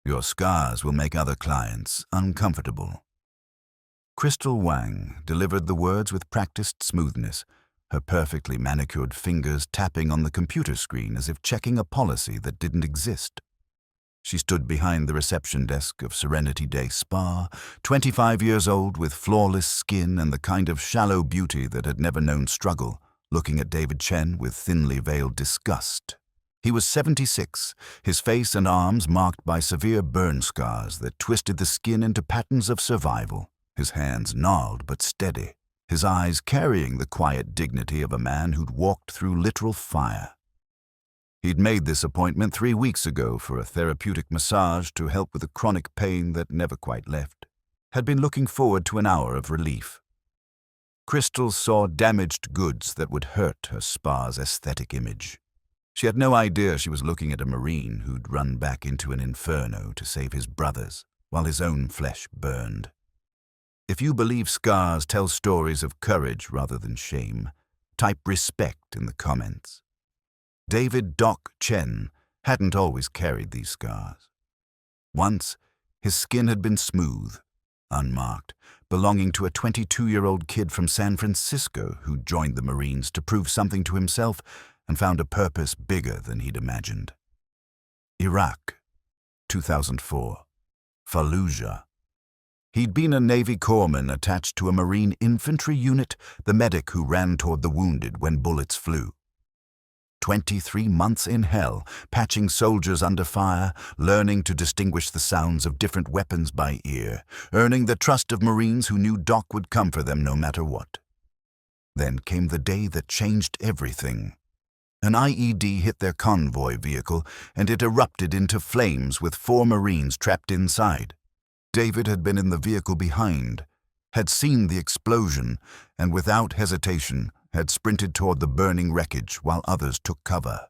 Your scars will make other clients uncomfortable." Crystal Wang delivered the words with practiced smoothness, her perfectly manicured fingers tapping on the computer screen as if checking a policy that didn't exist. She stood behind the reception desk of Serenity Day Spa, 25 years old with flawless skin and the kind of shallow beauty that had never known struggle, looking at David Chen with thinly veiled disgust. He was 76, his face and arms marked by severe burn scars that twisted the skin into patterns of survival, his hands gnarled but steady, his eyes carrying the quiet dignity of a man who'd walked through literal fire. He'd made this appointment 3 weeks ago for a therapeutic massage to help with a chronic pain that never quite left. Had been looking forward to an hour of relief. Crystal saw damaged goods that would hurt her spa's aesthetic image. She had no idea she was looking at a Marine who'd run back into an inferno to save his brothers while his own flesh burned. If you believe scars tell stories of courage rather than shame, type respect in the comments. David Doc Chen hadn't always carried these scars. Once, his skin had been smooth, unmarked, belonging to a 22-year-old kid from San Francisco who joined the Marines to prove something to himself and found a purpose bigger than he'd imagined. Iraq, 2004, Fallujah. He'd been a Navy corpsman attached to a Marine infantry unit, the medic who ran toward the wounded when bullets flew. 23 months in hell, patching soldiers under fire, learning to distinguish the sounds of different weapons by ear, earning the trust of Marines who knew Doc would come for them no matter what. Then came the day that changed everything. An IED hit their convoy vehicle, and it erupted into flames with 4 Marines trapped inside. David had been in the vehicle behind, had seen the explosion, and without hesitation had sprinted toward the burning wreckage while others took cover.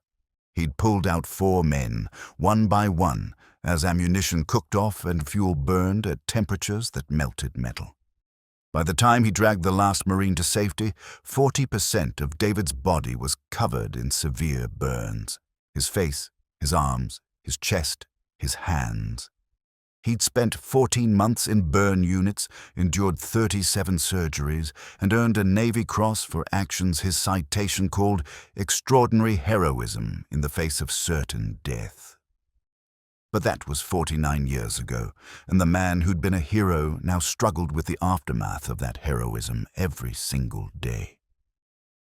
He'd pulled out 4 men, one by one, as ammunition cooked off and fuel burned at temperatures that melted metal. By the time he dragged the last Marine to safety, 40% of David's body was covered in severe burns. His face, his arms, his chest, his hands. He'd spent 14 months in burn units, endured 37 surgeries, and earned a Navy Cross for actions his citation called extraordinary heroism in the face of certain death. But that was 49 years ago, and the man who'd been a hero now struggled with the aftermath of that heroism every single day.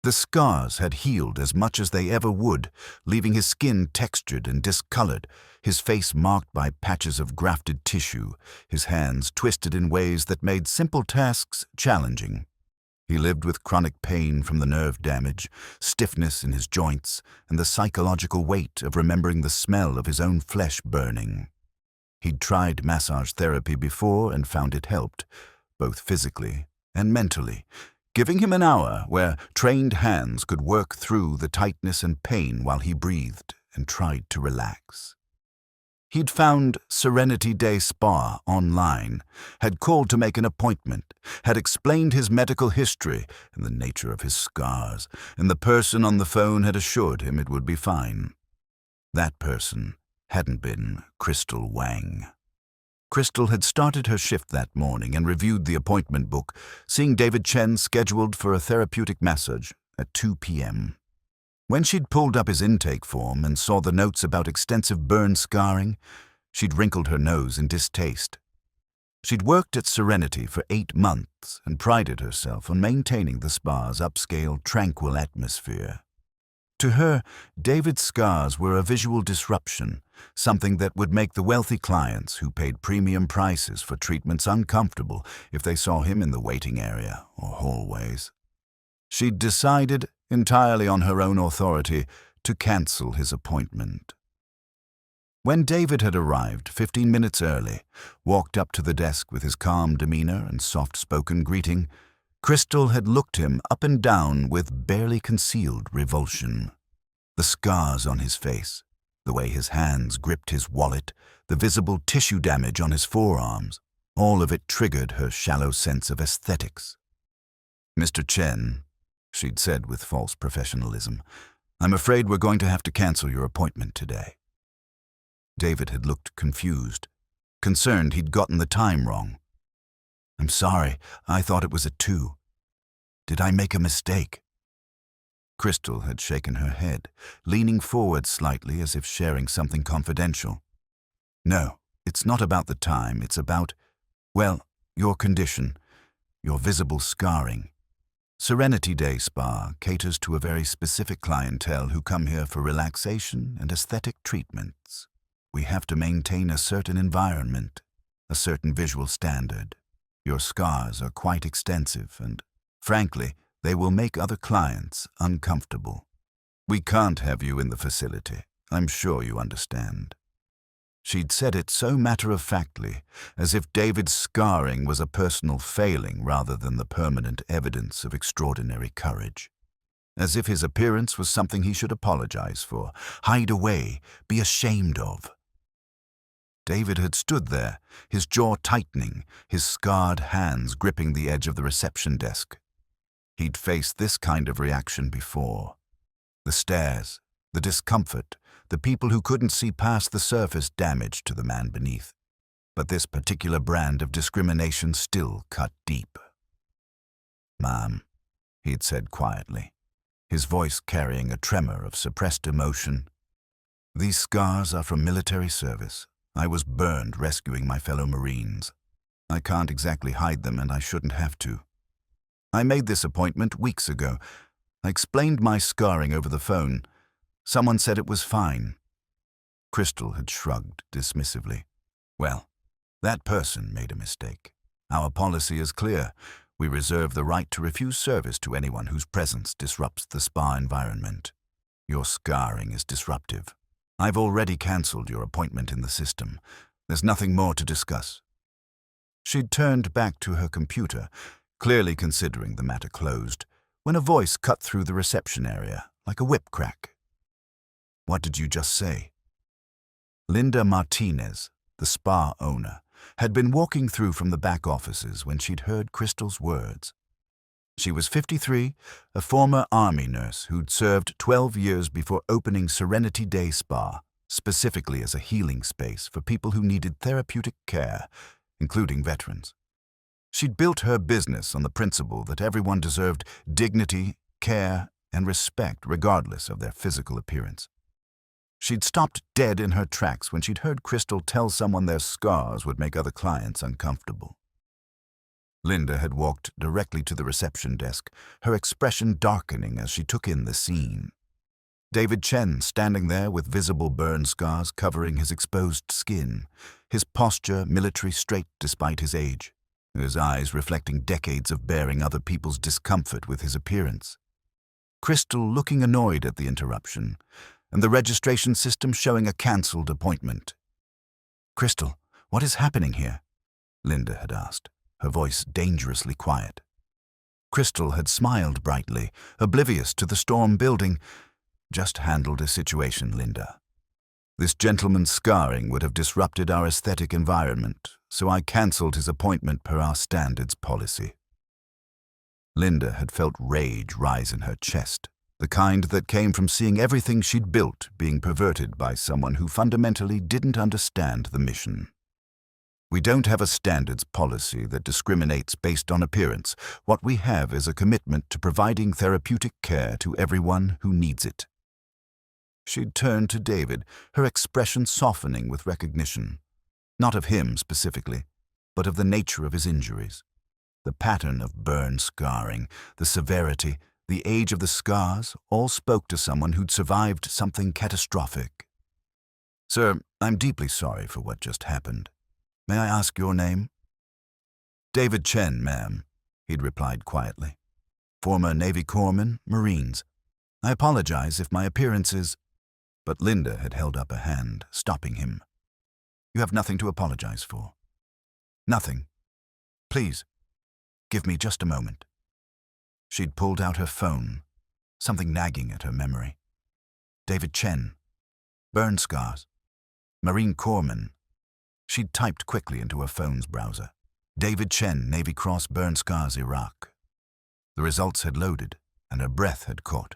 The scars had healed as much as they ever would, leaving his skin textured and discolored, his face marked by patches of grafted tissue, his hands twisted in ways that made simple tasks challenging. He lived with chronic pain from the nerve damage, stiffness in his joints, and the psychological weight of remembering the smell of his own flesh burning. He'd tried massage therapy before and found it helped, both physically and mentally, giving him an hour where trained hands could work through the tightness and pain while he breathed and tried to relax. He'd found Serenity Day Spa online, had called to make an appointment, had explained his medical history and the nature of his scars, and the person on the phone had assured him it would be fine. That person hadn't been Crystal Wang. Crystal had started her shift that morning and reviewed the appointment book, seeing David Chen scheduled for a therapeutic massage at 2 p.m. When she'd pulled up his intake form and saw the notes about extensive burn scarring, she'd wrinkled her nose in distaste. She'd worked at Serenity for 8 months and prided herself on maintaining the spa's upscale, tranquil atmosphere. To her, David's scars were a visual disruption, something that would make the wealthy clients who paid premium prices for treatments uncomfortable if they saw him in the waiting area or hallways. She'd decided, entirely on her own authority, to cancel his appointment. When David had arrived 15 minutes early, walked up to the desk with his calm demeanor and soft-spoken greeting, Crystal had looked him up and down with barely concealed revulsion. The scars on his face, the way his hands gripped his wallet, the visible tissue damage on his forearms, all of it triggered her shallow sense of aesthetics. "Mr. Chen," she'd said with false professionalism, "I'm afraid we're going to have to cancel your appointment today." David had looked confused, concerned he'd gotten the time wrong. "I'm sorry, I thought it was at 2. Did I make a mistake?" Crystal had shaken her head, leaning forward slightly as if sharing something confidential. "No, it's not about the time, it's about, well, your condition, your visible scarring. Serenity Day Spa caters to a very specific clientele who come here for relaxation and aesthetic treatments. We have to maintain a certain environment, a certain visual standard. Your scars are quite extensive and, frankly, they will make other clients uncomfortable. We can't have you in the facility. I'm sure you understand." She'd said it so matter-of-factly, as if David's scarring was a personal failing rather than the permanent evidence of extraordinary courage. As if his appearance was something he should apologize for, hide away, be ashamed of. David had stood there, his jaw tightening, his scarred hands gripping the edge of the reception desk. He'd faced this kind of reaction before. The stares, the discomfort, the people who couldn't see past the surface damage to the man beneath. But this particular brand of discrimination still cut deep. "Ma'am," he'd said quietly, his voice carrying a tremor of suppressed emotion, "these scars are from military service. I was burned rescuing my fellow Marines. I can't exactly hide them, and I shouldn't have to. I made this appointment weeks ago. I explained my scarring over the phone. Someone said it was fine." Crystal had shrugged dismissively. "Well, that person made a mistake. Our policy is clear. We reserve the right to refuse service to anyone whose presence disrupts the spa environment. Your scarring is disruptive. I've already cancelled your appointment in the system. There's nothing more to discuss." She'd turned back to her computer, clearly considering the matter closed, when a voice cut through the reception area like a whip crack. "What did you just say?" Linda Martinez, the spa owner, had been walking through from the back offices when she'd heard Crystal's words. She was 53, a former Army nurse who'd served 12 years before opening Serenity Day Spa, specifically as a healing space for people who needed therapeutic care, including veterans. She'd built her business on the principle that everyone deserved dignity, care, and respect regardless of their physical appearance. She'd stopped dead in her tracks when she'd heard Crystal tell someone their scars would make other clients uncomfortable. Linda had walked directly to the reception desk, her expression darkening as she took in the scene. David Chen standing there with visible burn scars covering his exposed skin, his posture military straight despite his age, his eyes reflecting decades of bearing other people's discomfort with his appearance. Crystal looking annoyed at the interruption, and the registration system showing a cancelled appointment. "Crystal, what is happening here?" Linda had asked, her voice dangerously quiet. Crystal had smiled brightly, oblivious to the storm building. "Just handled a situation, Linda. This gentleman's scarring would have disrupted our aesthetic environment, so I cancelled his appointment per our standards policy." Linda had felt rage rise in her chest, the kind that came from seeing everything she'd built being perverted by someone who fundamentally didn't understand the mission. "We don't have a standards policy that discriminates based on appearance. What we have is a commitment to providing therapeutic care to everyone who needs it." She'd turned to David, her expression softening with recognition, not of him specifically, but of the nature of his injuries. The pattern of burn scarring, the severity, the age of the scars all spoke to someone who'd survived something catastrophic. "Sir, I'm deeply sorry for what just happened. May I ask your name?" "David Chen, ma'am," he'd replied quietly. "Former Navy corpsman, Marines. I apologize if my appearance is—" But Linda had held up a hand, stopping him. "You have nothing to apologize for. Nothing. Please, give me just a moment." She'd pulled out her phone, something nagging at her memory. David Chen. Burn scars. Marine corpsman. She'd typed quickly into her phone's browser. David Chen, Navy Cross, burn scars, Iraq. The results had loaded, and her breath had caught.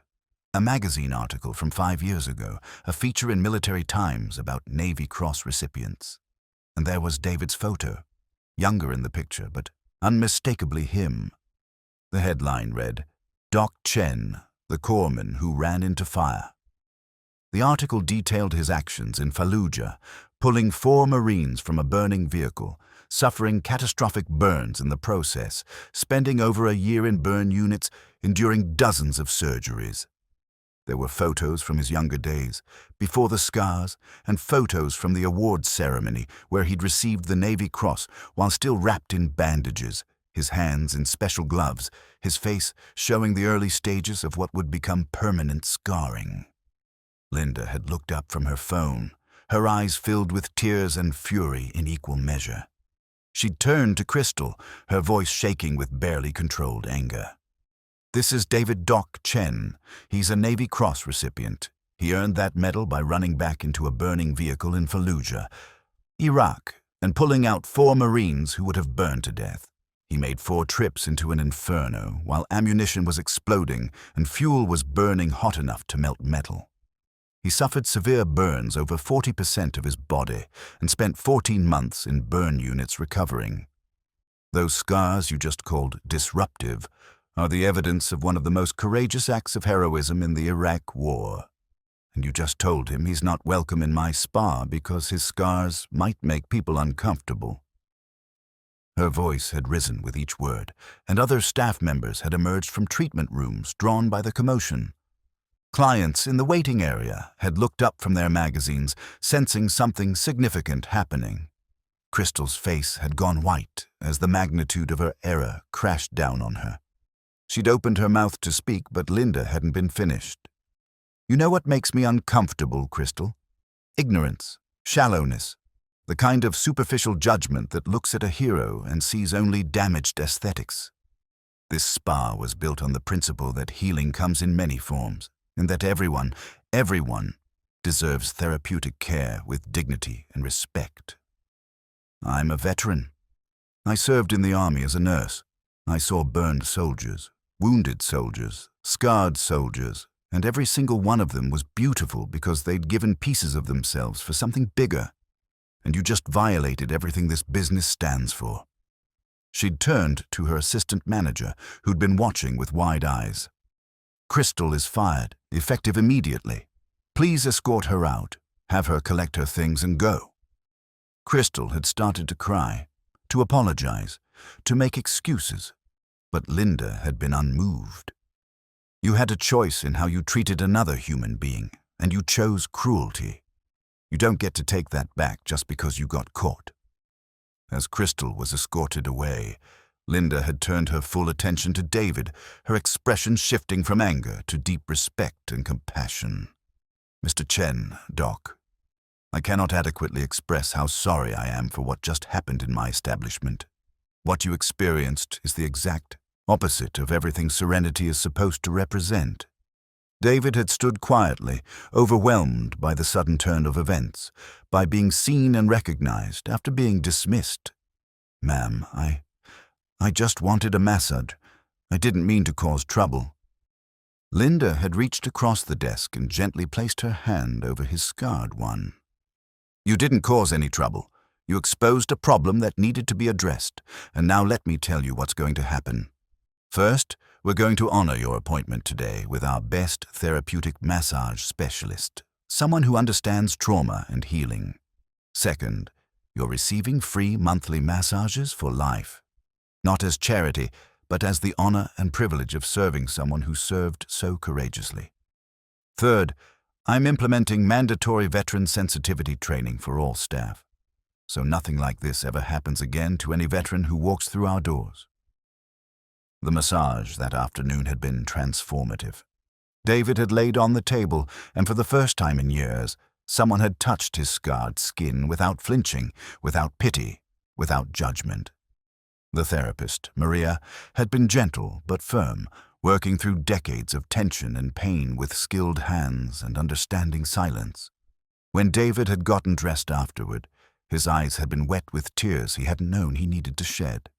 A magazine article from 5 years ago, a feature in Military Times about Navy Cross recipients. And there was David's photo, younger in the picture, but unmistakably him. The headline read, "Doc Chen, the corpsman who ran into fire." The article detailed his actions in Fallujah, pulling 4 Marines from a burning vehicle, suffering catastrophic burns in the process, spending over a year in burn units, enduring dozens of surgeries. There were photos from his younger days, before the scars, and photos from the awards ceremony where he'd received the Navy Cross while still wrapped in bandages, his hands in special gloves, his face showing the early stages of what would become permanent scarring. Linda had looked up from her phone, her eyes filled with tears and fury in equal measure. She'd turned to Crystal, her voice shaking with barely controlled anger. "This is David Doc Chen. He's a Navy Cross recipient. He earned that medal by running back into a burning vehicle in Fallujah, Iraq, and pulling out 4 Marines who would have burned to death. He made 4 trips into an inferno while ammunition was exploding and fuel was burning hot enough to melt metal. He suffered severe burns over 40% of his body and spent 14 months in burn units recovering. Those scars you just called disruptive are the evidence of one of the most courageous acts of heroism in the Iraq War. And you just told him he's not welcome in my spa because his scars might make people uncomfortable." Her voice had risen with each word, and other staff members had emerged from treatment rooms drawn by the commotion. Clients in the waiting area had looked up from their magazines, sensing something significant happening. Crystal's face had gone white as the magnitude of her error crashed down on her. She'd opened her mouth to speak, but Linda hadn't been finished. "You know what makes me uncomfortable, Crystal? Ignorance, shallowness, the kind of superficial judgment that looks at a hero and sees only damaged aesthetics. This spa was built on the principle that healing comes in many forms, and that everyone deserves therapeutic care with dignity and respect. I'm a veteran. I served in the army as a nurse. I saw burned soldiers, wounded soldiers, scarred soldiers, and every single one of them was beautiful because they'd given pieces of themselves for something bigger. And you just violated everything this business stands for." She'd turned to her assistant manager, who'd been watching with wide eyes. "Crystal is fired, effective immediately. Please escort her out, have her collect her things and go." Crystal had started to cry, to apologize, to make excuses, but Linda had been unmoved. "You had a choice in how you treated another human being, and you chose cruelty. You don't get to take that back just because you got caught." As Crystal was escorted away, Linda had turned her full attention to David, her expression shifting from anger to deep respect and compassion. "Mr. Chen, Doc, I cannot adequately express how sorry I am for what just happened in my establishment. What you experienced is the exact opposite of everything Serenity is supposed to represent." David had stood quietly, overwhelmed by the sudden turn of events, by being seen and recognized after being dismissed. "Ma'am, I just wanted a massage. I didn't mean to cause trouble." Linda had reached across the desk and gently placed her hand over his scarred one. "You didn't cause any trouble. You exposed a problem that needed to be addressed, and now let me tell you what's going to happen. First, we're going to honor your appointment today with our best therapeutic massage specialist, someone who understands trauma and healing. Second, you're receiving free monthly massages for life, not as charity, but as the honor and privilege of serving someone who served so courageously. Third, I'm implementing mandatory veteran sensitivity training for all staff, so nothing like this ever happens again to any veteran who walks through our doors." The massage that afternoon had been transformative. David had laid on the table, and for the first time in years, someone had touched his scarred skin without flinching, without pity, without judgment. The therapist, Maria, had been gentle but firm, working through decades of tension and pain with skilled hands and understanding silence. When David had gotten dressed afterward, his eyes had been wet with tears he hadn't known he needed to shed.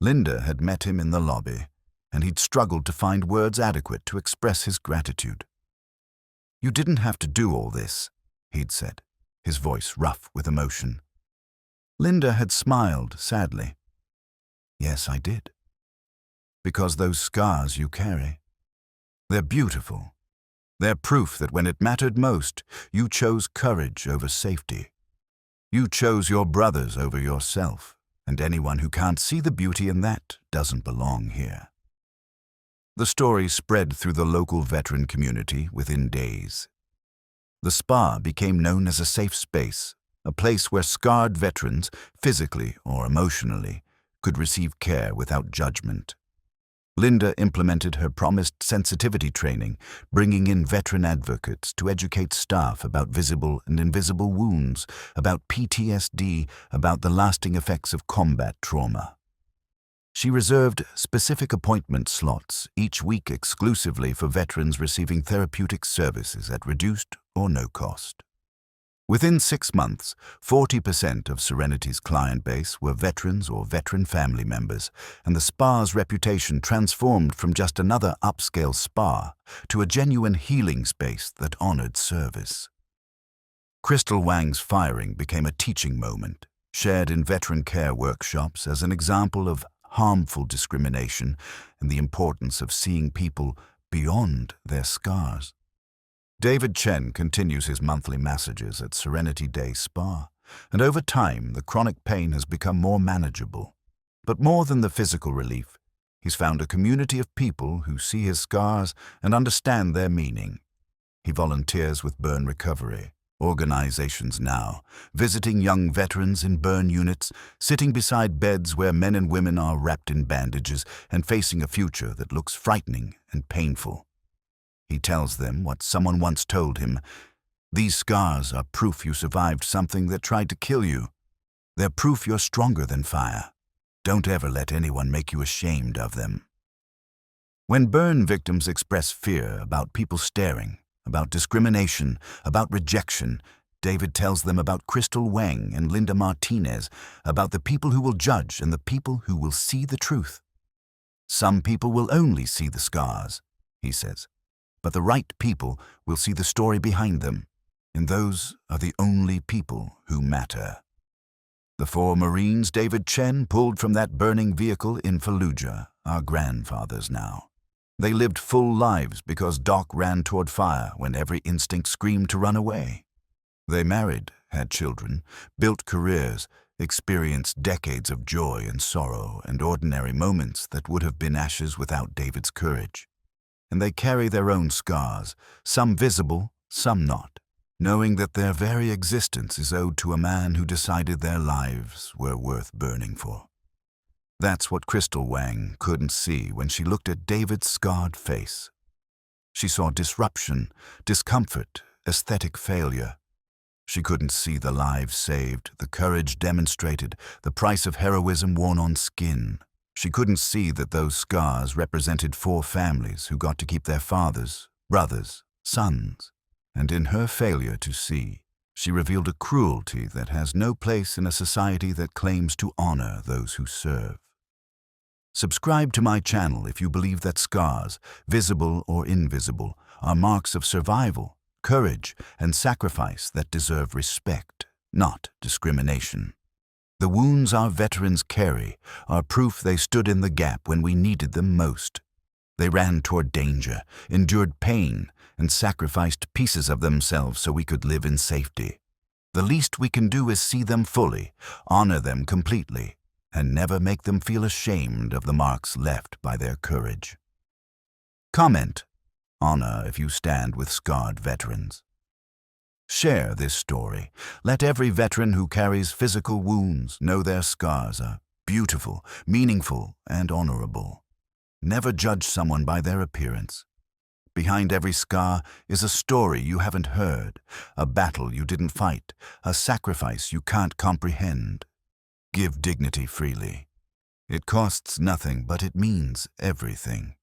Linda had met him in the lobby, and he'd struggled to find words adequate to express his gratitude. "You didn't have to do all this," he'd said, his voice rough with emotion. Linda had smiled sadly. Yes, I did. Because those scars you carry, they're beautiful. They're proof that when it mattered most, you chose courage over safety. You chose your brothers over yourself, and anyone who can't see the beauty in that doesn't belong here. The story spread through the local veteran community within days. The spa became known as a safe space, a place where scarred veterans, physically or emotionally, could receive care without judgment. Linda implemented her promised sensitivity training, bringing in veteran advocates to educate staff about visible and invisible wounds, about PTSD, about the lasting effects of combat trauma. She reserved specific appointment slots each week exclusively for veterans receiving therapeutic services at reduced or no cost. Within 6 months, 40% of Serenity's client base were veterans or veteran family members, and the spa's reputation transformed from just another upscale spa to a genuine healing space that honored service. Crystal Wang's firing became a teaching moment, shared in veteran care workshops as an example of harmful discrimination and the importance of seeing people beyond their scars. David Chen continues his monthly massages at Serenity Day Spa, and over time the chronic pain has become more manageable. But more than the physical relief, he's found a community of people who see his scars and understand their meaning. He volunteers with burn recovery organizations now, visiting young veterans in burn units, sitting beside beds where men and women are wrapped in bandages and facing a future that looks frightening and painful. He tells them what someone once told him: "These scars are proof you survived something that tried to kill you. They're proof you're stronger than fire. Don't ever let anyone make you ashamed of them." When burn victims express fear about people staring, about discrimination, about rejection, David tells them about Crystal Wang and Linda Martinez, about the people who will judge and the people who will see the truth. Some people will only see the scars, he says, but the right people will see the story behind them, and those are the only people who matter. The 4 Marines David Chen pulled from that burning vehicle in Fallujah are grandfathers now. They lived full lives because Doc ran toward fire when every instinct screamed to run away. They married, had children, built careers, experienced decades of joy and sorrow and ordinary moments that would have been ashes without David's courage. And they carry their own scars, some visible, some not, knowing that their very existence is owed to a man who decided their lives were worth burning for. That's what Crystal Wang couldn't see when she looked at David's scarred face. She saw disruption, discomfort, aesthetic failure. She couldn't see the lives saved, the courage demonstrated, the price of heroism worn on skin. She couldn't see that those scars represented 4 families who got to keep their fathers, brothers, sons. And in her failure to see, she revealed a cruelty that has no place in a society that claims to honor those who serve. Subscribe to my channel if you believe that scars, visible or invisible, are marks of survival, courage, and sacrifice that deserve respect, not discrimination. The wounds our veterans carry are proof they stood in the gap when we needed them most. They ran toward danger, endured pain, and sacrificed pieces of themselves so we could live in safety. The least we can do is see them fully, honor them completely, and never make them feel ashamed of the marks left by their courage. Comment: honor if you stand with scarred veterans. Share this story. Let every veteran who carries physical wounds know their scars are beautiful, meaningful, and honorable. Never judge someone by their appearance. Behind every scar is a story you haven't heard, a battle you didn't fight, a sacrifice you can't comprehend. Give dignity freely. It costs nothing, but it means everything.